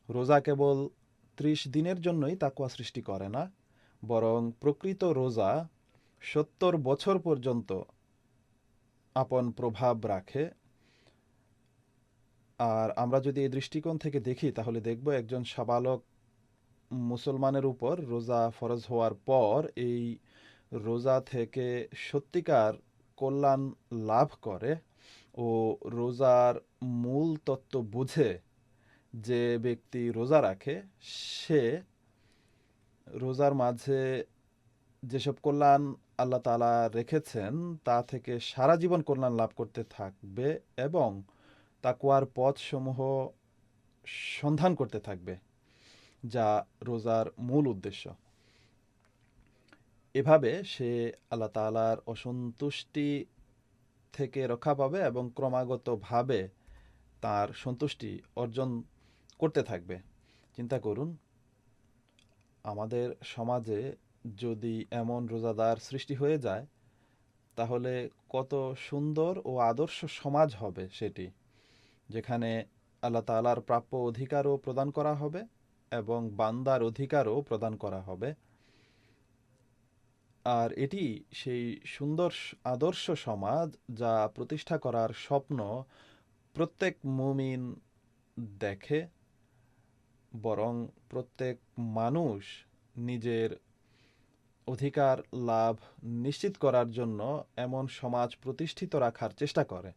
রোজা কেবল 30 দিনের জন্যই তাকওয়া সৃষ্টি করে না, বরং প্রকৃত রোজা 70 বছর পর্যন্ত আপন প্রভাব রাখে। আর আমরা যদি এই দৃষ্টিকোণ থেকে দেখি তাহলে দেখব একজন সাবালক মুসলমানের উপর রোজা ফরজ হওয়ার পর এই রোজা থেকে সত্যিকার কল্যাণ লাভ করে ও রোজার মূল তত্ত্ব বুঝে যে ব্যক্তি রোজা রাখে, সে রোজার মাঝে যেসব কল্যাণ আল্লাহ তাআলা রেখেছেন তা থেকে সারা জীবন কল্যাণ লাভ করতে থাকবে এবং তাকওয়ার পথসমূহ সন্ধান করতে থাকবে, যা রোজার মূল উদ্দেশ্য। এভাবে সে আল্লাহ তাআলার অসন্তুষ্টি থেকে রক্ষা পাবে এবং ক্রমাগতভাবে তার সন্তুষ্টি অর্জন করতে থাকবে। চিন্তা করুন, আমাদের সমাজে যদি এমন রোজাদার সৃষ্টি হয়ে যায় তাহলে কত সুন্দর ও আদর্শ সমাজ হবে সেটি, যেখানে আল্লাহ তাআলার প্রাপ্য অধিকারও প্রদান করা হবে এবং বান্দার অধিকারও প্রদান করা হবে। আর এটি সেই সুন্দর আদর্শ সমাজ যা প্রতিষ্ঠা করার স্বপ্ন প্রত্যেক মুমিন দেখে, বরং প্রত্যেক মানুষ নিজের অধিকার লাভ নিশ্চিত করার জন্য এমন সমাজ প্রতিষ্ঠিত রাখার চেষ্টা করে।